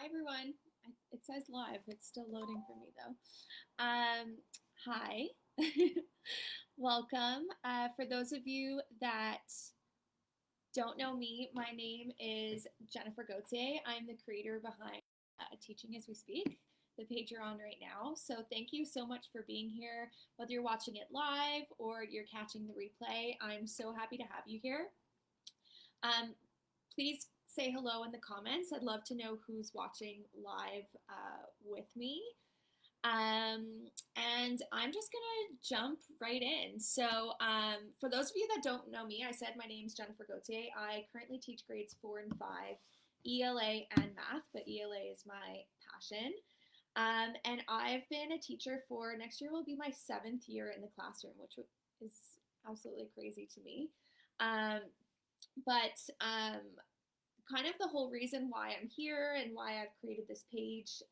Hi everyone. It says live. It's still loading for me though. Hi. Welcome. For those of you that don't know me, my name is Jennifer Gauthier. I'm the creator behind Teaching as We Speak, the page you're on right now. So thank you so much for being here. Whether you're watching it live or you're catching the replay, I'm so happy to have you here. Please say hello in the comments. I'd love to know who's watching live with me. And I'm just gonna jump right in. So for those of you that don't know me, I said my name's Jennifer Gauthier. I currently teach grades 4 and 5, ELA and math, but ELA is my passion. And I've been a teacher for, next year will be my 7th year in the classroom, which is absolutely crazy to me. But kind of the whole reason why I'm here and why I've created this page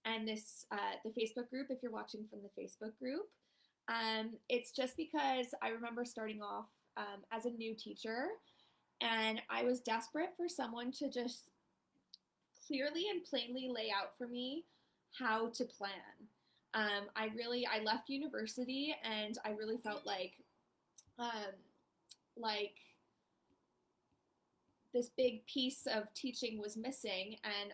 and this the Facebook group, if you're watching from the Facebook group, it's just because I remember starting off as a new teacher, and I was desperate for someone to just clearly and plainly lay out for me how to plan. I left university and I really felt um, like this big piece of teaching was missing, and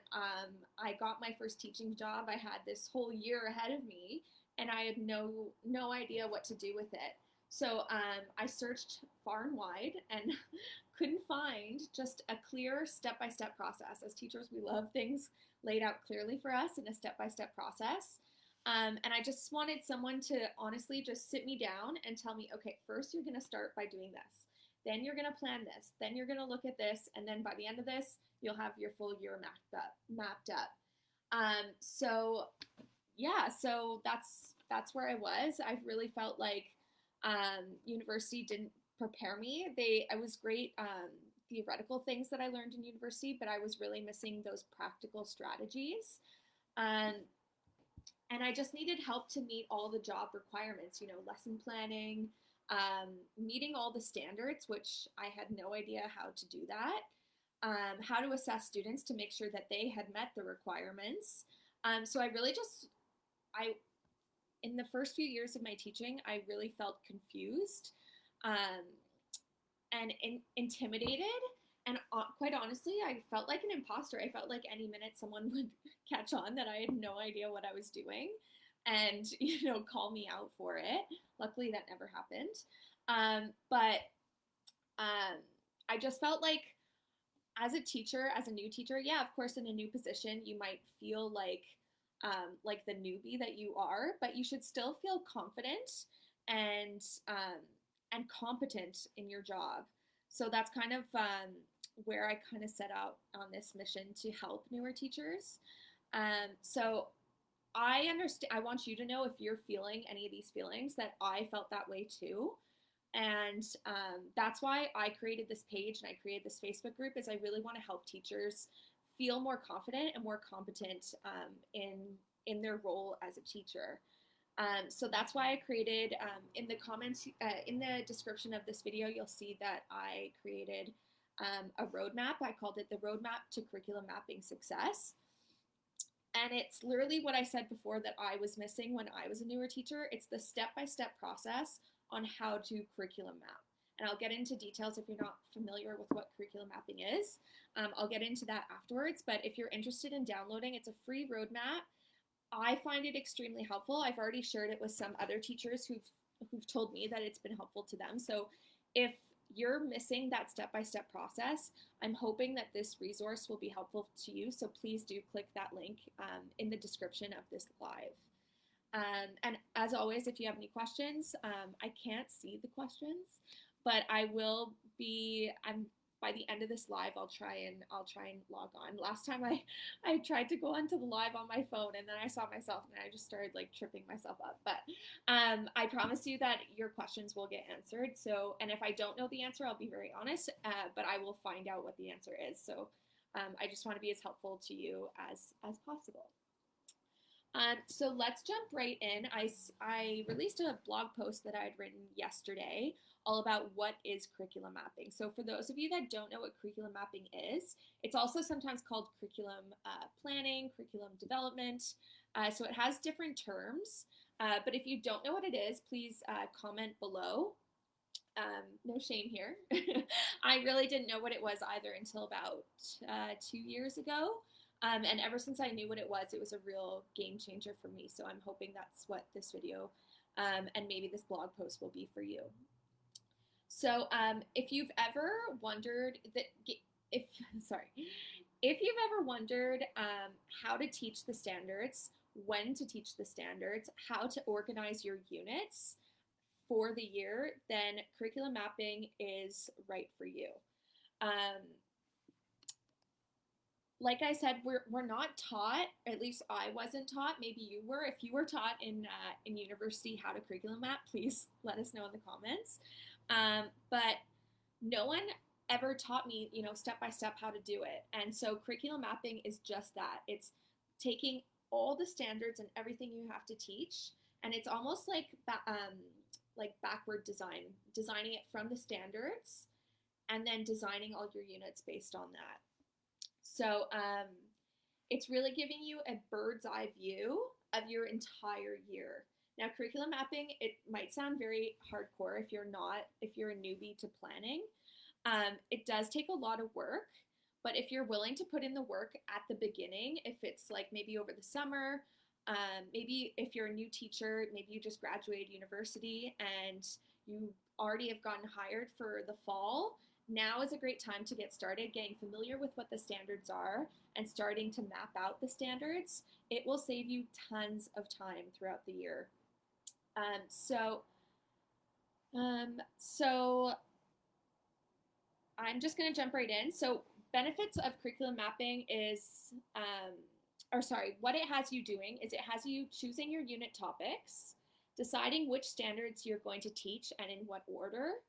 I got my first teaching job. I had this whole year ahead of me, and I had no idea what to do with it. So I searched far and wide and couldn't find just a clear step-by-step process. As teachers, we love things laid out clearly for us in a step-by-step process. And I just wanted someone to honestly just sit me down and tell me, okay, first you're going to start by doing this. Then you're going to plan this. Then you're going to look at this. And then by the end of this, you'll have your full year mapped up. So yeah, so that's where I was. I really felt like university didn't prepare me. I was great theoretical things that I learned in university, but I was really missing those practical strategies. Um, and I just needed help to meet all the job requirements, lesson planning, meeting all the standards, which I had no idea how to do that, how to assess students to make sure that they had met the requirements. So I really in the first few years of my teaching, I really felt confused um, and intimidated. And quite honestly, I felt like an imposter. I felt like any minute someone would catch on that I had no idea what I was doing and, call me out for it. Luckily, that never happened. But I just felt like as a teacher, as a new teacher, yeah, of course, in a new position, you might feel like the newbie that you are, but you should still feel confident and um, and competent in your job. So that's kind of where I kind of set out on this mission to help newer teachers. So I understand. I want you to know if you're feeling any of these feelings that I felt that way too. And that's why I created this page and I created this Facebook group, is I really want to help teachers feel more confident and more competent in their role as a teacher. So that's why I created, in the comments, in the description of this video, you'll see that I created a roadmap. I called it the Roadmap to Curriculum Mapping Success. And it's literally what I said before that I was missing when I was a newer teacher. It's the step-by-step process on how to curriculum map. And I'll get into details if you're not familiar with what curriculum mapping is. I'll get into that afterwards, but if you're interested in downloading, it's a free roadmap. I find it extremely helpful. I've already shared it with some other teachers who've told me that it's been helpful to them. So if you're missing that step-by-step process, I'm hoping that this resource will be helpful to you. So please do click that link in the description of this live. And as always, if you have any questions, I can't see the questions, but I'm by the end of this live, I'll try and log on. Last time I tried to go onto the live on my phone, and then I saw myself and I just started like tripping myself up. But I promise you that your questions will get answered. So, and if I don't know the answer, I'll be very honest, but I will find out what the answer is. So I just want to be as helpful to you as possible. So let's jump right in. I released a blog post that I had written yesterday all about what is curriculum mapping. So for those of you that don't know what curriculum mapping is, it's also sometimes called curriculum planning, curriculum development. So it has different terms, but if you don't know what it is, please comment below. No shame here. I really didn't know what it was either until about 2 years ago. And ever since I knew what it was a real game changer for me. So I'm hoping that's what this video and maybe this blog post will be for you. So if you've ever wondered if you've ever wondered how to teach the standards, when to teach the standards, how to organize your units for the year, then curriculum mapping is right for you. Like I said, we're not taught, at least I wasn't taught, maybe you were. If you were taught in university how to curriculum map, please let us know in the comments. But no one ever taught me, step by step how to do it. And so curriculum mapping is just that. It's taking all the standards and everything you have to teach, and it's almost like backward designing it from the standards, and then designing all your units based on that. So it's really giving you a bird's eye view of your entire year. Now, curriculum mapping, it might sound very hardcore if you're a newbie to planning. It does take a lot of work, but if you're willing to put in the work at the beginning, if it's like maybe over the summer, maybe if you're a new teacher, maybe you just graduated university and you already have gotten hired for the fall, now is a great time to get started getting familiar with what the standards are and starting to map out the standards. It will save you tons of time throughout the year. So I'm just going to jump right in. So benefits of curriculum mapping is, what it has you doing is it has you choosing your unit topics, deciding which standards you're going to teach and in what order,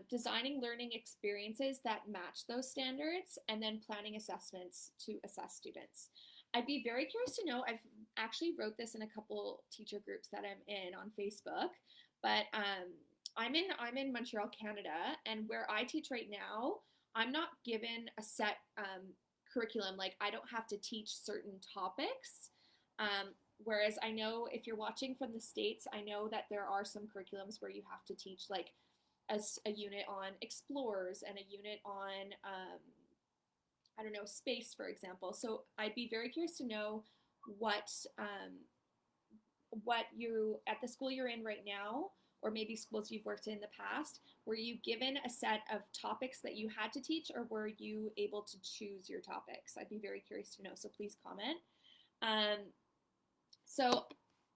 designing learning experiences that match those standards, and then planning assessments to assess students. I'd be very curious to know, I've actually wrote this in a couple teacher groups that I'm in on Facebook, but I'm in Montreal, Canada, and where I teach right now, I'm not given a set curriculum. Like, I don't have to teach certain topics. Whereas I know if you're watching from the States, I know that there are some curriculums where you have to teach like a unit on explorers and a unit on, space, for example. So I'd be very curious to know what you, at the school you're in right now, or maybe schools you've worked in the past, were you given a set of topics that you had to teach, or were you able to choose your topics? I'd be very curious to know, so please comment. So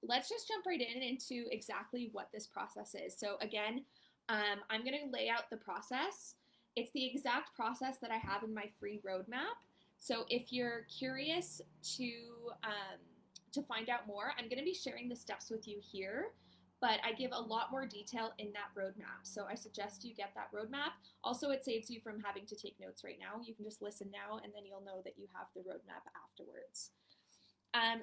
let's just jump right into exactly what this process is. So again, I'm going to lay out the process. It's the exact process that I have in my free roadmap. So if you're curious to find out more, I'm going to be sharing the steps with you here, but I give a lot more detail in that roadmap. So I suggest you get that roadmap. Also, it saves you from having to take notes right now. You can just listen now, and then you'll know that you have the roadmap afterwards.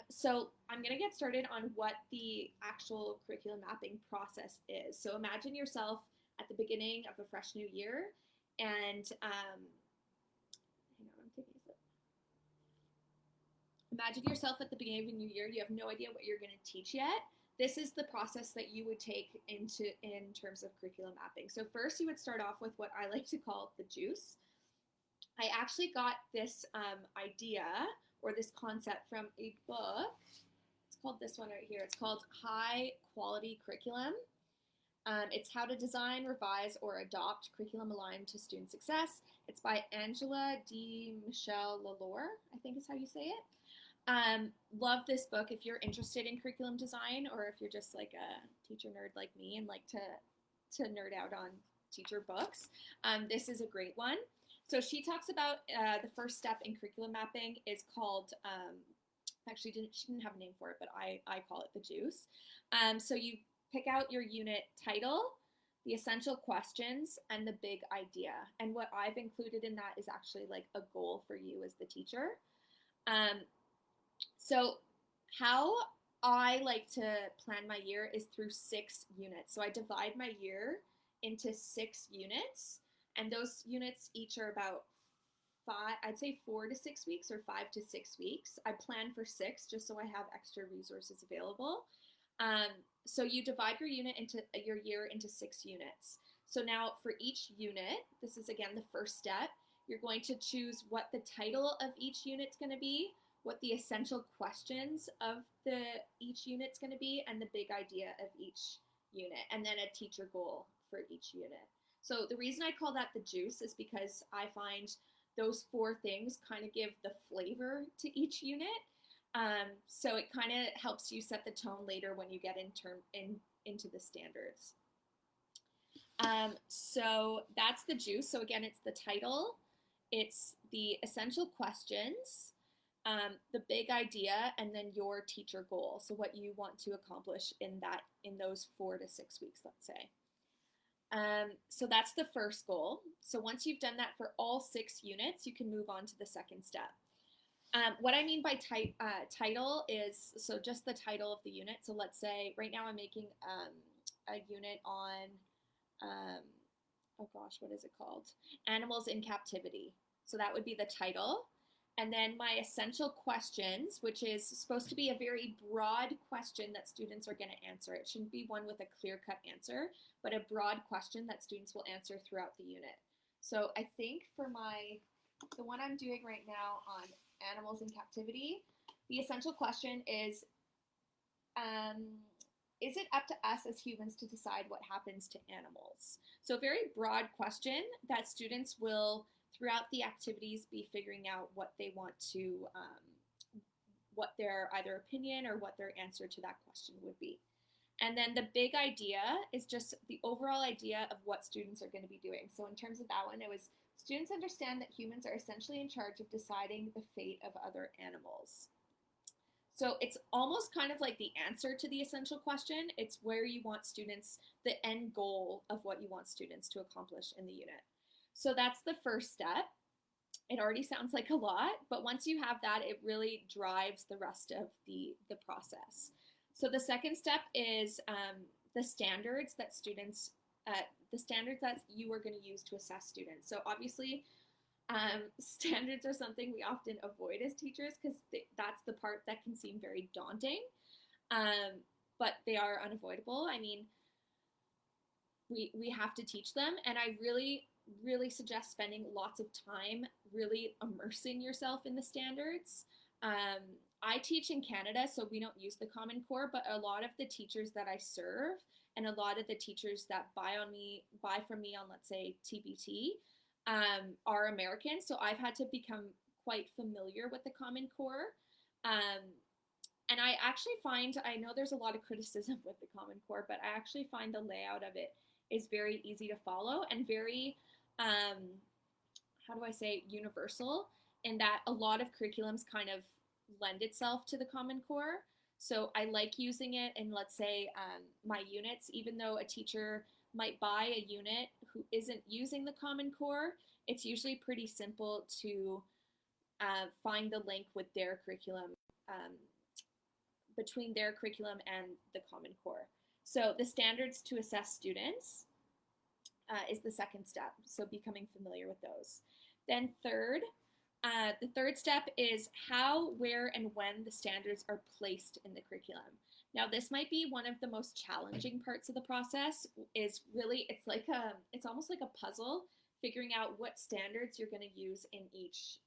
So I'm going to get started on what the actual curriculum mapping process is. So imagine yourself at the beginning of a fresh new year, and imagine yourself at the beginning of a new year. You have no idea what you're going to teach yet. This is the process that you would take in terms of curriculum mapping. So first you would start off with what I like to call the juice. I actually got this idea or this concept from a book. It's called this one right here. It's called High Quality Curriculum. It's How to Design, Revise, or Adopt Curriculum Aligned to Student Success. It's by Angela D. Michelle Lalore, I think is how you say it. Love this book if you're interested in curriculum design, or if you're just like a teacher nerd like me and like to nerd out on teacher books. This is a great one. So she talks about the first step in curriculum mapping is called, she didn't have a name for it, but I call it the juice. So you pick out your unit title, the essential questions, and the big idea. And what I've included in that is actually like a goal for you as the teacher. So how I like to plan my year is through 6 units. So I divide my year into 6 units, and those units each are about I'd say 4 to 6 weeks or 5 to 6 weeks. I plan for 6 just so I have extra resources available. So you divide your year into 6 units. So now for each unit, this is again the first step, you're going to choose what the title of each unit's going to be, what the essential questions of each unit's going to be, and the big idea of each unit, and then a teacher goal for each unit. So the reason I call that the juice is because I find those 4 things kind of give the flavor to each unit. So it kind of helps you set the tone later when you get into the standards. So that's the juice. So again, it's the title, it's the essential questions, the big idea, and then your teacher goal. So what you want to accomplish in those 4 to 6 weeks, let's say. So that's the first goal. So once you've done that for all 6 units, you can move on to the second step. What I mean by title is, so just the title of the unit. So let's say right now I'm making a unit on, oh gosh, what is it called? Animals in Captivity. So that would be the title. And then my essential questions, which is supposed to be a very broad question that students are going to answer. It shouldn't be one with a clear-cut answer, but a broad question that students will answer throughout the unit. So I think for the one I'm doing right now on Animals in Captivity, the essential question is it up to us as humans to decide what happens to animals? So a very broad question that students will, throughout the activities, be figuring out what they want to, what their either opinion or what their answer to that question would be. And then the big idea is just the overall idea of what students are going to be doing. So in terms of that one, it was students understand that humans are essentially in charge of deciding the fate of other animals. So it's almost kind of like the answer to the essential question. It's where you want students, the end goal of what you want students to accomplish in the unit. So that's the first step. It already sounds like a lot, but once you have that, it really drives the rest of the process. So the second step is the standards that you are going to use to assess students. So obviously, standards are something we often avoid as teachers because that's the part that can seem very daunting, but they are unavoidable. I mean, we have to teach them, and I really suggest spending lots of time really immersing yourself in the standards. I teach in Canada, so we don't use the Common Core, but a lot of the teachers that I serve and a lot of the teachers that buy from me on, let's say, TBT, are American. So I've had to become quite familiar with the Common Core. And I actually find, I know there's a lot of criticism with the Common Core, but I actually find the layout of it is very easy to follow and very, how do I say, universal, in that a lot of curriculums kind of lend itself to the Common Core. So I like using it in, let's say, my units, even though a teacher might buy a unit who isn't using the Common Core, it's usually pretty simple to find the link with their curriculum, between their curriculum and the Common Core. So the standards to assess students is the second step, so becoming familiar with those. Then the third step is how, where, and when the standards are placed in the curriculum. Now, this might be one of the most challenging parts of the process. Is really, it's almost like a puzzle, figuring out what standards you're going to use in each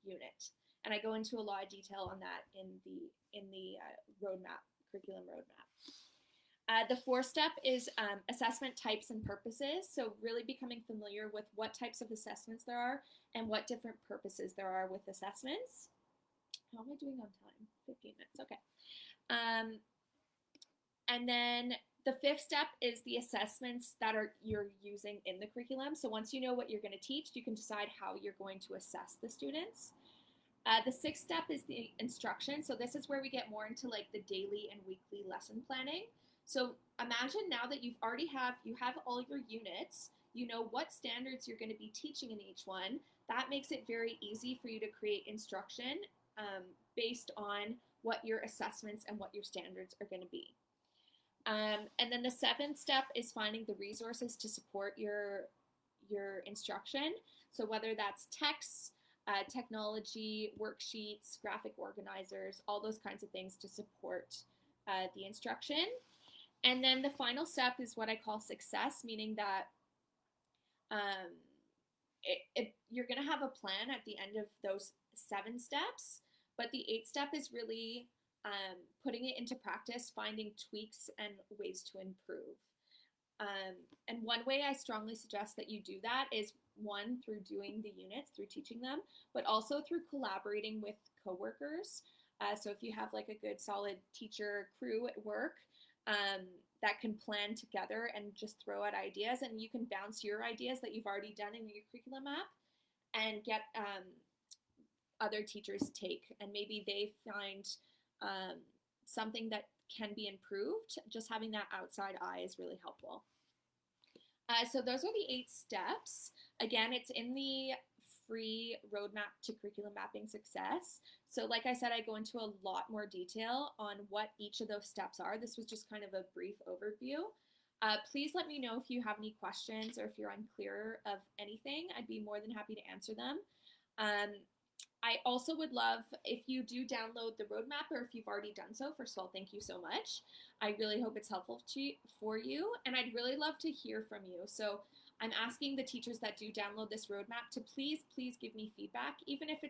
unit. And I go into a lot of detail on that in the curriculum roadmap. The fourth step is assessment types and purposes. So really becoming familiar with what types of assessments there are and what different purposes there are with assessments. How am I doing on time? 15 minutes, okay. And then the fifth step is the assessments that you're using in the curriculum. So once you know what you're going to teach, you can decide how you're going to assess the students. The sixth step is the instruction. So this is where we get more into like the daily and weekly lesson planning. So imagine now that you have all your units, you know what standards you're going to be teaching in each one. That makes it very easy for you to create instruction based on what your assessments and what your standards are going to be. And then the seventh step is finding the resources to support your instruction. So whether that's texts, technology, worksheets, graphic organizers, all those kinds of things to support the instruction. And then the final step is what I call success, meaning that um, you're going to have a plan at the end of those 7 steps, but the 8th step is really putting it into practice, finding tweaks and ways to improve. And one way I strongly suggest that you do that is one, through doing the units, through teaching them, but also through collaborating with coworkers. So if you have like a good solid teacher crew at work, that can plan together and just throw out ideas, and you can bounce your ideas that you've already done in your curriculum map and get other teachers' take, and maybe they find something that can be improved. Just having that outside eye is really helpful. So those are the 8 steps. Again, it's in the free roadmap to curriculum mapping success. So like I said, I go into a lot more detail on what each of those steps are. This was just kind of a brief overview. Please let me know if you have any questions or if you're unclear of anything. I'd be more than happy to answer them. I also would love if you do download the roadmap, or if you've already done so. First of all, thank you so much. I really hope it's helpful for you, and I'd really love to hear from you. So I'm asking the teachers that do download this roadmap to please give me feedback, even if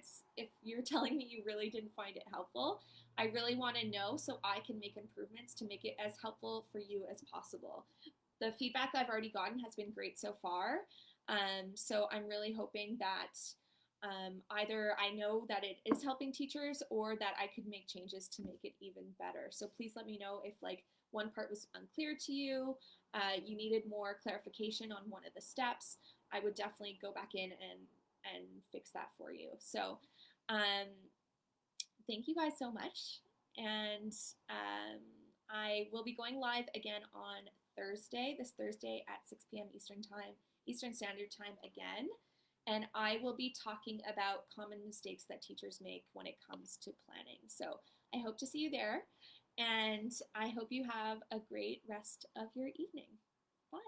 you're telling me you really didn't find it helpful. I really want to know so I can make improvements to make it as helpful for you as possible. The feedback I've already gotten has been great so far. So I'm really hoping that either I know that it is helping teachers, or that I could make changes to make it even better. So please let me know if like one part was unclear to you, you needed more clarification on one of the steps. I would definitely go back in and fix that for you. So thank you guys so much. And I will be going live again on this Thursday at 6 p.m. Eastern Standard Time again. And I will be talking about common mistakes that teachers make when it comes to planning. So I hope to see you there, and I hope you have a great rest of your evening. Bye.